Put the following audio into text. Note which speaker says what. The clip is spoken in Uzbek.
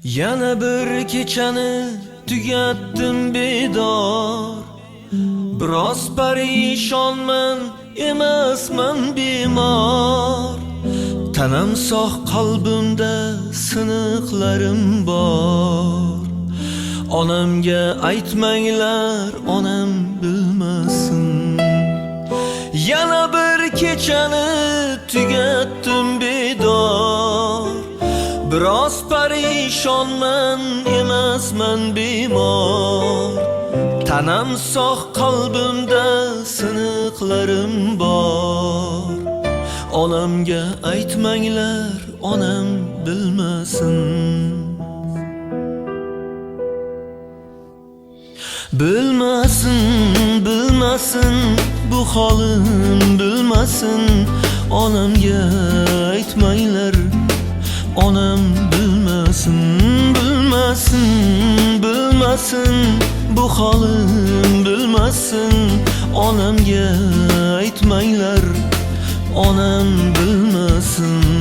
Speaker 1: Yana bir kechani tugatdim bedor. Biroz parishonman, emasman bemor. Tanam sog', qalbimda siniqlarim bor. Onamga aytmanglar, onam bilmasin. Yana bir kechani tugatdim bedor. Biroz parishonman, emasman bemor. Tanam sog', qalbimda siniqlarim bor. Onamga aytmanglar, onam bilmasin. Bilmasin, bilmasin, bu holim bilmasin. Onamga aytmanglar, onam bilmasin. Bilmasin, bilmasin, bu holim bilmasin. Onamga aytmanglar, onam bilmasin.